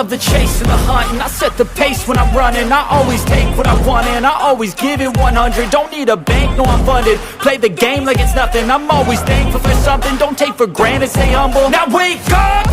love the chase and the hunt, and I set the pace when I'm running. I always take what I want and I always give it 100. Don't need a bank, no I'm funded. Play the game like it's nothing. I'm always thankful for something. Don't take for granted, stay humble. Now wake up,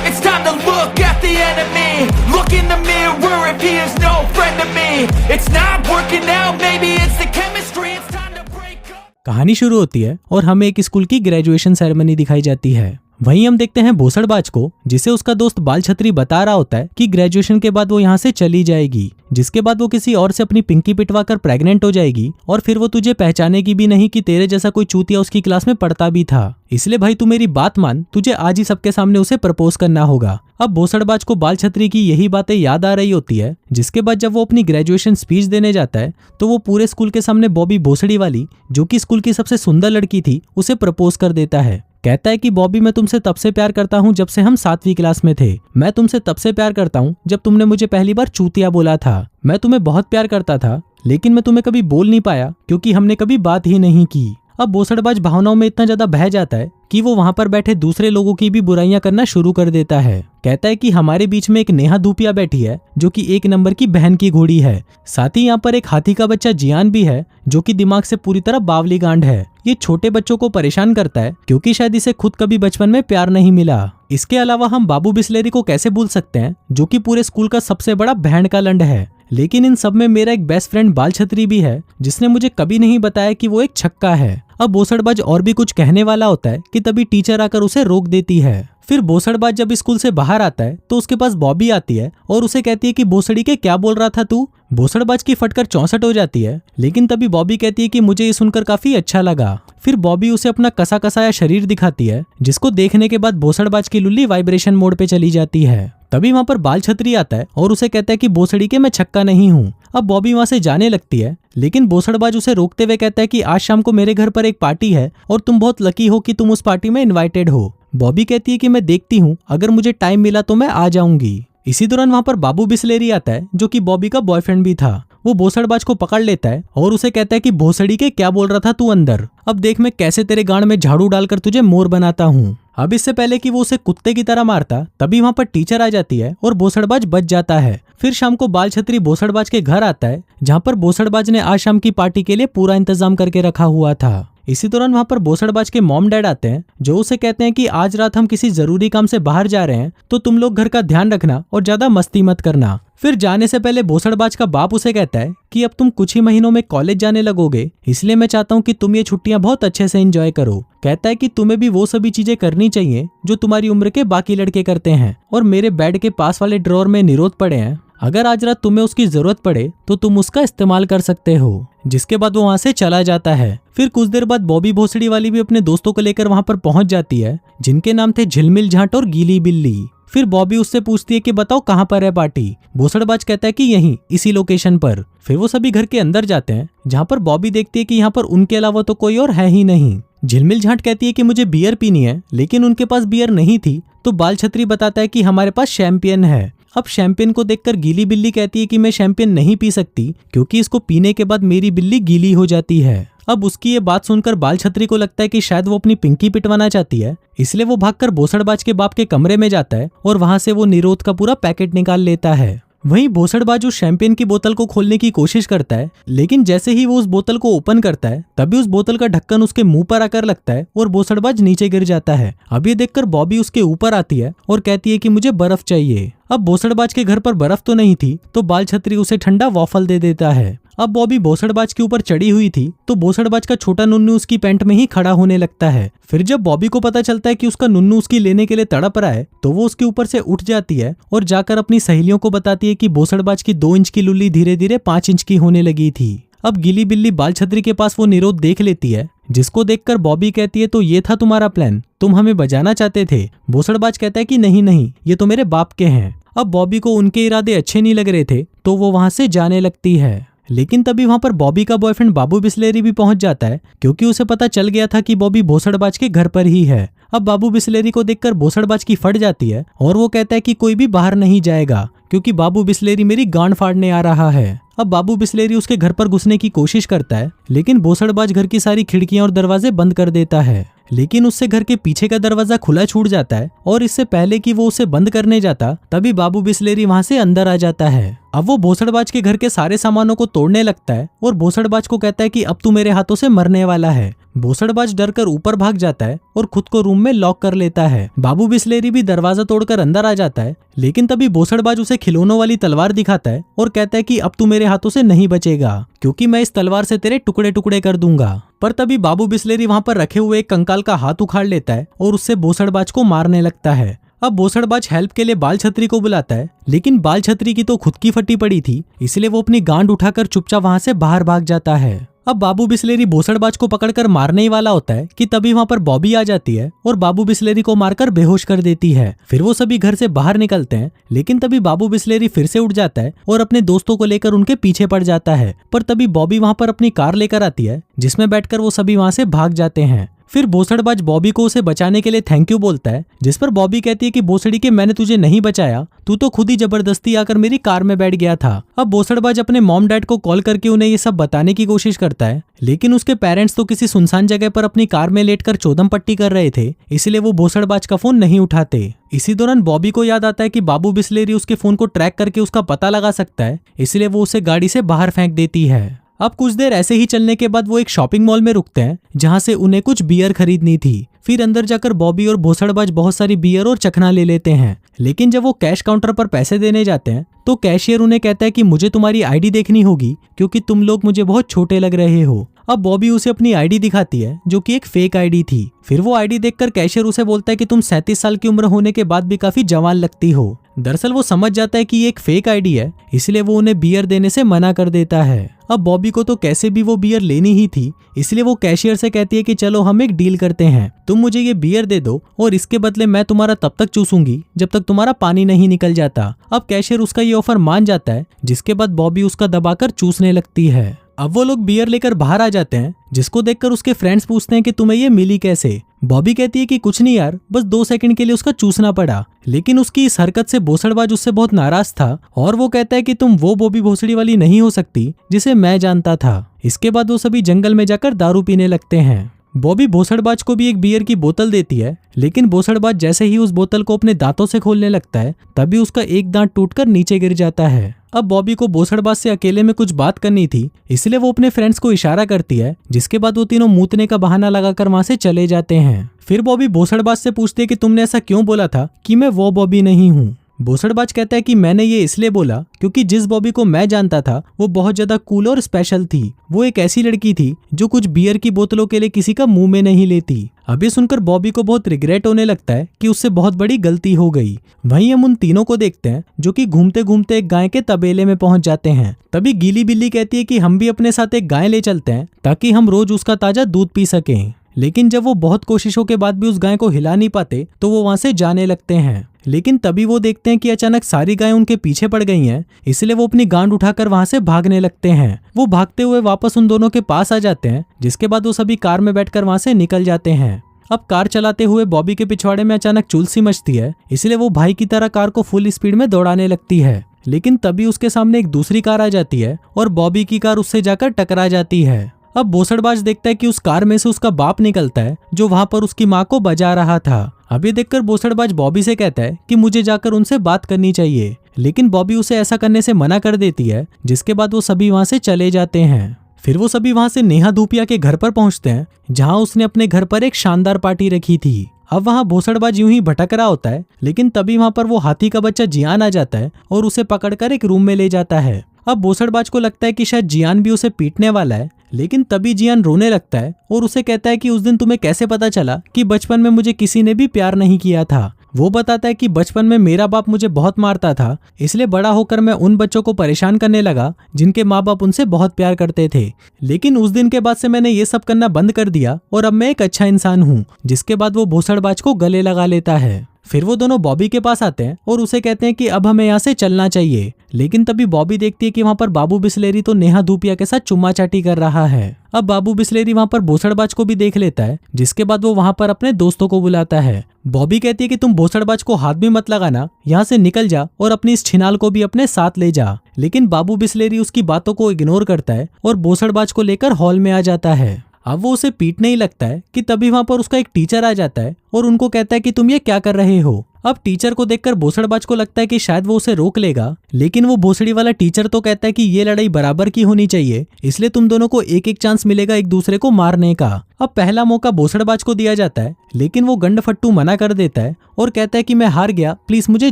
it's time to look at the enemy. Look in the mirror if he is no friend to me. It's not working out, maybe it's the chemistry. It's time to break up. कहानी शुरू होती है और हमें एक school की graduation ceremony दिखाई जाती है। वहीं हम देखते हैं भोसड़बाज को, जिसे उसका दोस्त बाल छतरी बता रहा होता है कि ग्रेजुएशन के बाद वो यहाँ से चली जाएगी, जिसके बाद वो किसी और से अपनी पिंकी पिटवाकर प्रेग्नेंट हो जाएगी और फिर वो तुझे पहचानेगी भी नहीं कि तेरे जैसा कोई चूतिया उसकी क्लास में पढ़ता भी था। इसलिए भाई तू मेरी बात मान, तुझे आज ही सबके सामने उसे प्रपोज करना होगा। अब भोसड़बाज को बाल छतरी की यही बातें याद आ रही होती है, जिसके बाद जब वो अपनी ग्रेजुएशन स्पीच देने जाता है तो वो पूरे स्कूल के सामने बॉबी भोसड़ी वाली, जो कि स्कूल की सबसे सुंदर लड़की थी, उसे प्रपोज कर देता है। कहता है कि बॉबी मैं तुमसे तब से प्यार करता हूँ जब से हम 7वीं क्लास में थे। मैं तुमसे तब से प्यार करता हूँ जब तुमने मुझे पहली बार चूतिया बोला था। मैं तुम्हें बहुत प्यार करता था, लेकिन मैं तुम्हें कभी बोल नहीं पाया क्योंकि हमने कभी बात ही नहीं की। अब भोसड़बाज भावनाओं में इतना ज्यादा बह जाता है कि वो वहां पर बैठे दूसरे लोगों की भी बुराइयां करना शुरू कर देता है। कहता है कि हमारे बीच में एक नेहा धूपिया बैठी है जो कि 1 नंबर की बहन की घोड़ी है। साथ ही यहाँ पर एक हाथी का बच्चा जियान भी है जो कि दिमाग से पूरी तरह बावली गांड है। ये छोटे बच्चों को परेशान करता है क्योंकि शायद इसे खुद कभी बचपन में प्यार नहीं मिला। इसके अलावा हम बाबू बिस्लेरी को कैसे भूल सकते हैं, जो कि पूरे स्कूल का सबसे बड़ा बैंड का लंड है। लेकिन इन सब में मेरा एक बेस्ट फ्रेंड बाल छतरी भी है, जिसने मुझे कभी नहीं बताया कि वो एक छक्का है। अब भोसड़बाज और भी कुछ कहने वाला होता है कि तभी टीचर आकर उसे रोक देती है। फिर भोसड़बाज जब स्कूल से बाहर आता है तो उसके पास बॉबी आती है और उसे कहती है कि भोसड़ी के क्या बोल रहा था तू। भोसड़बाज की फटकर 64 हो जाती है, लेकिन तभी बॉबी कहती है कि मुझे ये सुनकर काफी अच्छा लगा। फिर बॉबी उसे अपना कसा कसाया शरीर दिखाती है, जिसको देखने के बाद भोसड़बाज की लुल्ली वाइब्रेशन मोड पे चली जाती है। तभी वहां पर बाल छतरी आता है और उसे कहता है कि भोसड़ी के मैं छक्का नहीं हूँ। अब बॉबी वहां से जाने लगती है, लेकिन भोसड़बाज उसे रोकते हुए कहता है कि आज शाम को मेरे घर पर एक पार्टी है और तुम बहुत लकी हो कि तुम उस पार्टी में इनवाइटेड हो। बॉबी कहती है कि मैं देखती हूँ, अगर मुझे टाइम मिला तो मैं आ जाऊंगी। इसी दौरान वहां पर बाबू बिस्लेरी आता है, जो कि बॉबी का बॉयफ्रेंड भी था। वो भोसड़बाज को पकड़ लेता है और उसे कहता है कि भोसड़ी के क्या बोल रहा था तू अंदर। अब देख मैं कैसे तेरे गांड में झाड़ू डालकर तुझे मोर बनाता हूँ। अब इससे पहले कि वो उसे कुत्ते की तरह मारता, तभी वहां पर टीचर आ जाती है और भोसड़बाज बच जाता है। फिर शाम को बाल छतरी भोसड़बाज के घर आता है, जहाँ पर भोसड़बाज ने आज शाम की पार्टी के लिए पूरा इंतजाम करके रखा हुआ था। इसी दौरान वहां पर भोसड़बाज के मॉम डैड आते हैं, जो उसे कहते हैं कि आज रात हम किसी जरूरी काम से बाहर जा रहे हैं, तो तुम लोग घर का ध्यान रखना और ज्यादा मस्ती मत करना। फिर जाने से पहले भोसड़बाज का बाप उसे कहता है कि अब तुम कुछ ही महीनों में कॉलेज जाने लगोगे, इसलिए मैं चाहता हूँ कि तुम ये छुट्टियां बहुत अच्छे से एंजॉय करो। कहता है कि तुम्हें भी वो सभी चीजें करनी चाहिए जो तुम्हारी उम्र के बाकी लड़के करते हैं, और मेरे बेड के पास वाले ड्रॉर में निरोध पड़े हैं, अगर आज रात तुम्हें उसकी जरूरत पड़े तो तुम उसका इस्तेमाल कर सकते हो। जिसके बाद वो वहां से चला जाता है। फिर कुछ देर बाद बॉबी भोसड़ी वाली भी अपने दोस्तों को लेकर वहां पर पहुंच जाती है, जिनके नाम थे झिलमिल झांट और गीली बिल्ली। फिर बॉबी उससे पूछती है कि बताओ कहाँ पर है पार्टी। भोसड़बाज कहता है कि यहीं इसी लोकेशन पर। फिर वो सभी घर के अंदर जाते हैं, जहाँ पर बॉबी देखती है कि यहाँ पर उनके अलावा तो कोई और है ही नहीं। झिलमिल झांट कहती है कि मुझे बियर पीनी है, लेकिन उनके पास बियर नहीं थी, तो बाल छतरी बताता है कि हमारे पास शैंपियन है। अब शैंपेन को देखकर गीली बिल्ली कहती है कि मैं शैंपेन नहीं पी सकती क्योंकि इसको पीने के बाद मेरी बिल्ली गीली हो जाती है। अब उसकी ये बात सुनकर बाल छतरी को लगता है कि शायद वो अपनी पिंकी पिटवाना चाहती है, इसलिए वो भागकर भोसड़बाज के बाप के कमरे में जाता है और वहां से वो निरोध का पूरा पैकेट निकाल लेता है। वहीं भोसड़बाज उस शैंपेन की बोतल को खोलने की कोशिश करता है, लेकिन जैसे ही वो उस बोतल को ओपन करता है तभी उस बोतल का ढक्कन उसके मुंह पर आकर लगता है और भोसड़बाज नीचे गिर जाता है। अब ये देखकर बॉबी उसके ऊपर आती है और कहती है कि मुझे बर्फ चाहिए। अब भोसड़बाज के घर पर बर्फ तो नहीं थी, तो बाल छतरी उसे ठंडा वॉफल दे देता है। अब बॉबी भोसड़बाज के ऊपर चढ़ी हुई थी, तो भोसड़बाज का छोटा नुन्नू उसकी पैंट में ही खड़ा होने लगता है। फिर जब बॉबी को पता चलता है कि उसका नुन्नू उसकी लेने के लिए तड़प रहा है, तो वो उसके ऊपर से उठ जाती है और जाकर अपनी सहेलियों को बताती है कि भोसड़बाज की 2 इंच की लुल्ली धीरे धीरे 5 इंच की होने लगी थी। अब गीली बिल्ली बाल छतरी के पास वो निरोध देख लेती है, जिसको देखकर बॉबी कहती है तो ये था तुम्हारा प्लान, तुम हमें बजाना चाहते थे। भोसड़बाज कहता है कि नहीं नहीं, ये तो मेरे बाप के हैं। अब बॉबी को उनके इरादे अच्छे नहीं लग रहे थे, तो वो वहां से जाने लगती है। लेकिन तभी वहां पर बॉबी का बॉयफ्रेंड बाबू बिस्लेरी भी पहुंच जाता है, क्योंकि उसे पता चल गया था कि बॉबी भोसड़बाज के घर पर ही है। अब बाबू बिस्लेरी को देखकर भोसड़बाज की फट जाती है और वो कहता है कि कोई भी बाहर नहीं जाएगा, क्योंकि बाबू बिस्लेरी मेरी गांड फाड़ने आ रहा है। अब बाबू बिस्लेरी उसके घर पर घुसने की कोशिश करता है, लेकिन भोसड़बाज घर की सारी खिड़कियां और दरवाजे बंद कर देता है। लेकिन उससे घर के पीछे का दरवाजा खुला छूट जाता है और इससे पहले कि वो उसे बंद करने जाता तभी बाबू बिस्लेरी वहां से अंदर आ जाता है। अब वो भोसड़बाज के घर के सारे सामानों को तोड़ने लगता है और भोसड़बाज को कहता है कि अब तू मेरे हाथों से मरने वाला है। भोसड़बाज डर कर ऊपर भाग जाता है और खुद को रूम में लॉक कर लेता है। बाबू बिस्लेरी भी दरवाजा तोड़कर अंदर आ जाता है, लेकिन तभी भोसड़बाज उसे खिलौनों वाली तलवार दिखाता है और कहता है कि अब तू मेरे हाथों से नहीं बचेगा, क्योंकि मैं इस तलवार से तेरे टुकड़े टुकड़े कर दूंगा। पर तभी बाबू बिस्लेरी वहां पर रखे हुए एक कंकाल का हाथ उखाड़ लेता है और उससे भोसड़बाज को मारने लगता है। अब भोसड़बाज हेल्प के लिए बाल छतरी को बुलाता है, लेकिन बाल छतरी की तो खुद की फटी पड़ी थी, इसलिए वो अपनी गांड उठाकर चुपचाप वहां से बाहर भाग जाता है। अब बाबू बिस्लेरी भोसड़बाज को पकड़कर मारने ही वाला होता है कि तभी वहां पर बॉबी आ जाती है और बाबू बिस्लेरी को मारकर बेहोश कर देती है। फिर वो सभी घर से बाहर निकलते हैं, लेकिन तभी बाबू बिस्लेरी फिर से उठ जाता है और अपने दोस्तों को लेकर उनके पीछे पड़ जाता है। पर तभी बॉबी वहां पर अपनी कार लेकर आती है, जिसमें बैठकर वो सभी वहां से भाग जाते हैं। फिर भोसड़बाज बॉबी को उसे बचाने के लिए थैंक यू बोलता है, जिस पर बॉबी कहती है कि भोसड़ी के मैंने तुझे नहीं बचाया, तू तो खुद ही जबरदस्ती आकर मेरी कार में बैठ गया था। अब भोसड़बाज अपने मॉम डैड को कॉल करके उन्हें ये सब बताने की कोशिश करता है, लेकिन उसके पेरेंट्स तो किसी सुनसान जगह पर अपनी कार में लेटकर चौधम पट्टी कर रहे थे, इसलिए वो भोसड़बाज का फोन नहीं उठाते। इसी दौरान बॉबी को याद आता है कि बाबू बिस्लेरी उसके फोन को ट्रैक करके उसका पता लगा सकता है, इसलिए वो उसे गाड़ी से बाहर फेंक देती है। अब कुछ देर ऐसे ही चलने के बाद वो एक शॉपिंग मॉल में रुकते हैं, जहां से उन्हें कुछ बियर खरीदनी थी। फिर अंदर जाकर बॉबी और भोसड़बाज बहुत सारी बियर और चखना ले लेते हैं, लेकिन जब वो कैश काउंटर पर पैसे देने जाते हैं तो कैशियर उन्हें कहता है कि मुझे तुम्हारी आईडी देखनी होगी, क्योंकि तुम लोग मुझे बहुत छोटे लग रहे हो। अब बॉबी उसे अपनी आईडी दिखाती है, जो कि एक फेक आईडी थी। फिर वो आईडी देखकर कैशियर उसे बोलता है कि तुम 37 साल की उम्र होने के बाद भी काफी जवान लगती हो। दरअसल वो समझ जाता है कि ये एक फेक आईडी है, इसलिए वो उन्हें बियर देने से मना कर देता है। अब बॉबी को तो कैसे भी वो बियर लेनी ही थी, इसलिए वो कैशियर से कहती है कि चलो हम एक डील करते हैं, तुम मुझे ये बियर दे दो और इसके बदले मैं तुम्हारा तब तक चूसूंगी जब तक तुम्हारा पानी नहीं निकल जाता। अब कैशियर उसका ये ऑफर मान जाता है, जिसके बाद बॉबी उसका दबाकर चूसने लगती है। अब वो लोग बियर लेकर बाहर आ जाते हैं, जिसको देखकर उसके फ्रेंड्स पूछते हैं कि तुम्हें ये मिली कैसे। बॉबी कहती है कि कुछ नहीं यार, बस 2 सेकंड के लिए उसका चूसना पड़ा। लेकिन उसकी इस हरकत से भोसड़बाज उससे बहुत नाराज था और वो कहता है कि तुम वो बॉबी भोसड़ी वाली नहीं हो सकती जिसे मैं जानता था। इसके बाद वो सभी जंगल में जाकर दारू पीने लगते हैं। बॉबी भोसड़बाज को भी एक बियर की बोतल देती है, लेकिन भोसड़बाज जैसे ही उस बोतल को अपने दांतों से खोलने लगता है तभी उसका एक दांत टूटकर नीचे गिर जाता है। अब बॉबी को भोसड़बाज से अकेले में कुछ बात करनी थी, इसलिए वो अपने फ्रेंड्स को इशारा करती है, जिसके बाद वो तीनों मूतने का बहाना लगाकर वहां से चले जाते हैं। फिर बॉबी भोसड़बाज से पूछती है कि तुमने ऐसा क्यों बोला था कि मैं वो बॉबी नहीं हूँ। भोसड़बाज कहता है कि मैंने ये इसलिए बोला क्योंकि जिस बॉबी को मैं जानता था वो बहुत ज्यादा कूल और स्पेशल थी। वो एक ऐसी लड़की थी जो कुछ बियर की बोतलों के लिए किसी का मुंह में नहीं लेती। अभी सुनकर बॉबी को बहुत रिग्रेट होने लगता है कि उससे बहुत बड़ी गलती हो गई। वहीं हम उन तीनों को देखते हैं जो कि घूमते घूमते एक गाय के तबेले में पहुंच जाते हैं। तभी गीली बिल्ली कहती है कि हम भी अपने साथ एक गाय ले चलते हैं ताकि हम रोज उसका ताजा दूध पी सकें। लेकिन जब वो बहुत कोशिशों के बाद भी उस गाय को हिला नहीं पाते तो वो वहां से जाने लगते हैं। लेकिन तभी वो देखते हैं कि अचानक सारी गायें उनके पीछे पड़ गई हैं, इसलिए वो अपनी गांड उठाकर वहां से भागने लगते हैं। वो भागते हुए वापस उन दोनों के पास आ जाते हैं, जिसके बाद वो सभी कार में बैठकर वहां से निकल जाते हैं। अब कार चलाते हुए बॉबी के पिछवाड़े में अचानक चुल सी मचती है, इसलिए वो भाई की तरह कार को फुल स्पीड में दौड़ाने लगती है। लेकिन तभी उसके सामने एक दूसरी कार आ जाती है और बॉबी की कार उससे जाकर टकरा जाती है। अब भोसड़बाज देखता है कि उस कार में से उसका बाप निकलता है जो वहां पर उसकी माँ को बजा रहा था। अभी देखकर भोसड़बाज बॉबी से कहता है कि मुझे जाकर उनसे बात करनी चाहिए, लेकिन बॉबी उसे ऐसा करने से मना कर देती है, जिसके बाद वो सभी वहां से चले जाते हैं। फिर वो सभी वहां से नेहा धूपिया के घर पर पहुंचते हैं, जहां उसने अपने घर पर एक शानदार पार्टी रखी थी। अब वहां भोसड़बाज यूं ही भटक रहा होता है, लेकिन तभी वहां पर वो हाथी का बच्चा जियान आ जाता है और उसे पकड़कर एक रूम में ले जाता है। अब भोसड़बाज को लगता है कि शायद जियान भी उसे पीटने वाला है, लेकिन तभी जियान रोने लगता है और उसे कहता है कि उस दिन तुम्हें कैसे पता चला कि बचपन में मुझे किसी ने भी प्यार नहीं किया था। वो बताता है कि बचपन में मेरा बाप मुझे बहुत मारता था, इसलिए बड़ा होकर मैं उन बच्चों को परेशान करने लगा जिनके माँ बाप उनसे बहुत प्यार करते थे। लेकिन उस दिन के बाद से मैंने ये सब करना बंद कर दिया और अब मैं एक अच्छा इंसान हूँ। जिसके बाद वो भोसड़बाज को गले लगा लेता है। फिर वो दोनों बॉबी के पास आते हैं और उसे कहते हैं कि अब हमें यहाँ से चलना चाहिए। लेकिन तभी बॉबी देखती है कि वहाँ पर बाबू बिस्लेरी तो नेहा धूपिया के साथ चुम्मा चाटी कर रहा है। अब बाबू बिस्लेरी वहाँ पर भोसड़बाज को भी देख लेता है, जिसके बाद वो वहाँ पर अपने दोस्तों को बुलाता है। बॉबी कहती है कि तुम भोसड़बाज को हाथ भी मत लगाना, यहाँ से निकल जा और अपनी इस छिनाल को भी अपने साथ ले जा। लेकिन बाबू बिस्लेरी उसकी बातों को इग्नोर करता है और भोसड़बाज को लेकर हॉल में आ जाता है। अब वो उसे पीटने ही लगता है कि तभी वहां पर उसका एक टीचर आ जाता है और उनको कहता है कि तुम ये क्या कर रहे हो। अब टीचर को देखकर भोसड़बाज को लगता है कि शायद वो उसे रोक लेगा, लेकिन वो भोसड़ी वाला टीचर तो कहता है कि ये लड़ाई बराबर की होनी चाहिए, इसलिए तुम दोनों को एक एक चांस मिलेगा एक दूसरे को मारने का। अब पहला मौका भोसड़बाज को दिया जाता है, लेकिन वो गंड फट्टू मना कर देता है और कहता है कि मैं हार गया, प्लीज मुझे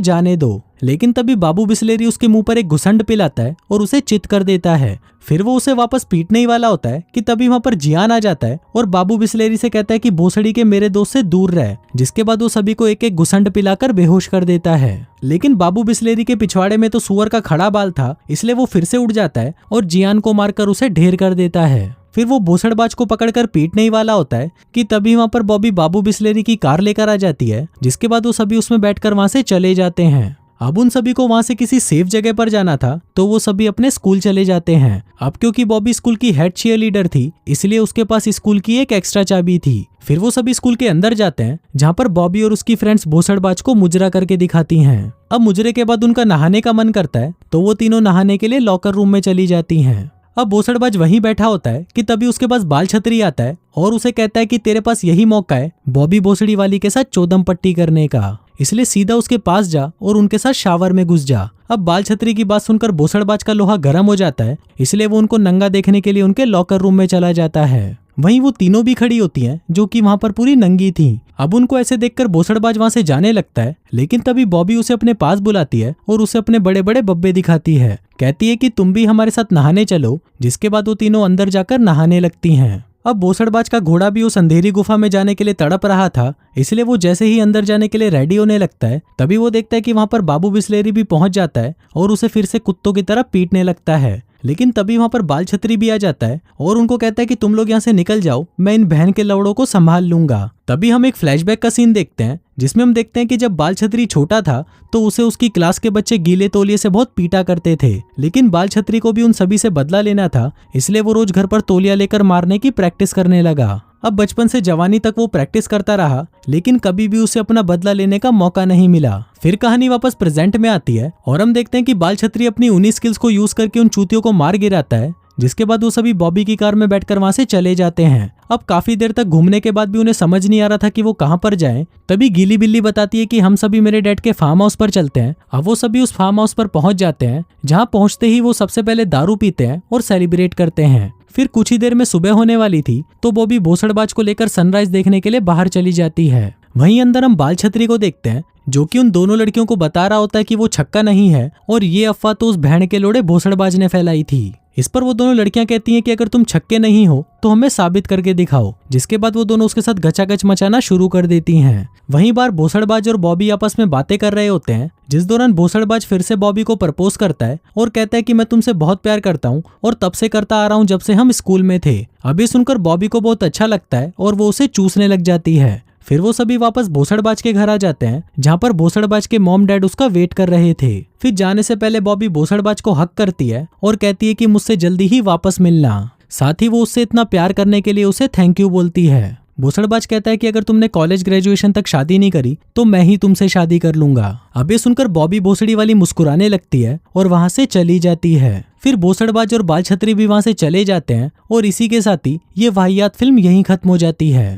जाने दो। लेकिन तभी बाबू बिस्लेरी उसके मुंह पर एक घुसंड पिलाता है और उसे चित कर देता है। फिर वो उसे वापस पीटने ही वाला होता है कि तभी वहां पर जियान आ जाता है और बाबू बिस्लेरी से कहता है कि भोसड़ी के मेरे दोस्त से दूर रह, जिसके बाद वो सभी को एक एक घुसंड पिलाकर बेहोश कर देता है। लेकिन बाबू बिस्लेरी के पिछवाड़े में तो सुअर का खड़ा बाल था, इसलिए वो फिर से उड़ जाता है और जियान को मारकर उसे ढेर कर देता है। फिर वो भोसड़बाज को पकड़कर पीटने ही वाला होता है कि तभी वहां पर बॉबी बाबू बिस्लेरी की कार लेकर आ जाती है, जिसके बाद वो सभी उसमें बैठकर वहां से चले जाते हैं। अब उन सभी को वहां से किसी सेफ जगह पर जाना था, तो वो सभी अपने स्कूल चले जाते हैं। अब क्योंकि बॉबी स्कूल की हेड चीयर लीडर थी, इसलिए उसके पास स्कूल की एक एक्स्ट्रा चाबी थी। फिर वो सभी स्कूल के अंदर जाते हैं, जहाँ पर बॉबी और उसकी फ्रेंड्स भोसड़बाज को मुजरा करके दिखाती हैं। अब मुजरे के बाद उनका नहाने का मन करता है, तो वो तीनों नहाने के लिए लॉकर रूम में चली जाती हैं। अब भोसड़बाज वहीं बैठा होता है कि तभी उसके पास बाल छतरी आता है और उसे कहता है कि तेरे पास यही मौका है बॉबी भोसड़ी वाली के साथ चौदम पट्टी करने का, इसलिए सीधा उसके पास जा और उनके साथ शावर में घुस जा। अब बाल छतरी की बात सुनकर भोसड़बाज का लोहा गर्म हो जाता है, इसलिए वो उनको नंगा देखने के लिए उनके लॉकर रूम में चला जाता है। वहीं वो तीनों भी खड़ी होती हैं, जो कि वहां पर पूरी नंगी थी। अब उनको ऐसे देखकर भोसड़बाज वहां से जाने लगता है, लेकिन तभी बॉबी उसे अपने पास बुलाती है और उसे अपने बड़े बड़े बब्बे दिखाती है। कहती है कि तुम भी हमारे साथ नहाने चलो, जिसके बाद वो तीनों अंदर जाकर नहाने लगती हैं। अब भोसड़बाज का घोड़ा भी उस अंधेरी गुफा में जाने के लिए तड़प रहा था, इसलिए वो जैसे ही अंदर जाने के लिए रेडी होने लगता है, तभी वो देखता है कि वहां पर बाबू बिस्लेरी भी पहुंच जाता है और उसे फिर से कुत्तों की तरह पीटने लगता है। लेकिन तभी वहां पर बाल छतरी भी आ जाता है और उनको कहता है कि तुम लोग यहाँ से निकल जाओ, मैं इन बहन के लवड़ों को संभाल लूंगा। तभी हम एक फ्लैशबैक का सीन देखते हैं, जिसमें हम देखते हैं कि जब बाल छतरी छोटा था तो उसे उसकी क्लास के बच्चे गीले तौलिए से बहुत पीटा करते थे, लेकिन बाल छतरी को भी उन सभी से बदला लेना था, इसलिए वो रोज घर पर तौलिया लेकर मारने की प्रैक्टिस करने लगा। अब बचपन से जवानी तक वो प्रैक्टिस करता रहा, लेकिन कभी भी उसे अपना बदला लेने का मौका नहीं मिला। फिर कहानी वापस प्रेजेंट में आती है और हम देखते हैं कि बाल छतरी अपनी उन्हीं स्किल्स को यूज करके उन चूतियों को मार गिराता है, जिसके बाद वो सभी बॉबी की कार में बैठकर वहां से चले जाते हैं। अब काफी देर तक घूमने के बाद भी उन्हें समझ नहीं आ रहा था कि वो कहां पर जाएं। तभी गीली बिल्ली बताती है कि हम सभी मेरे डैड के फार्म हाउस पर चलते हैं। अब वो सभी उस फार्म हाउस पर पहुंच जाते हैं, जहां पहुंचते ही वो सबसे पहले दारू पीते हैं और सेलिब्रेट करते हैं। फिर कुछ ही देर में सुबह होने वाली थी, तो बॉबी भोसड़बाज को लेकर सनराइज देखने के लिए बाहर चली जाती है। वहीं अंदर हम बाल छतरी को देखते हैं, जो कि उन दोनों लड़कियों को बता रहा होता है कि वो छक्का नहीं है, और ये अफवाह तो उस बहन के लोड़े भोसड़बाज ने फैलाई थी। इस पर वो दोनों लड़कियां कहती हैं कि अगर तुम छक्के नहीं हो तो हमें साबित करके दिखाओ, जिसके बाद वो दोनों उसके साथ गचागच मचाना शुरू कर देती हैं। वहीं बार भोसड़बाज और बॉबी आपस में बातें कर रहे होते हैं, जिस दौरान भोसड़बाज फिर से बॉबी को प्रपोज करता है और कहता है कि मैं तुमसे बहुत प्यार करता हूँ और तब से करता आ रहा हूँ जब से हम स्कूल में थे। अभी सुनकर बॉबी को बहुत अच्छा लगता है और वो उसे चूसने लग जाती है। फिर वो सभी वापस भोसड़बाज के घर आ जाते हैं, जहाँ पर भोसड़बाज के मॉम डैड उसका वेट कर रहे थे। फिर जाने से पहले बॉबी भोसड़बाज को हक करती है और कहती है कि मुझसे जल्दी ही वापस मिलना। साथ ही वो उससे इतना प्यार करने के लिए उसे थैंक यू बोलती है। भोसड़बाज कहता है कि अगर तुमने कॉलेज ग्रेजुएशन तक शादी नहीं करी तो मैं ही तुमसे शादी कर लूंगा। अब ये सुनकर बॉबी भोसड़ी वाली मुस्कुराने लगती है और वहां से चली जाती है। फिर भोसड़बाज और बाल छतरी भी वहां से चले जाते हैं और इसी के साथ ही ये वाहियात फिल्म यहीं खत्म हो जाती है।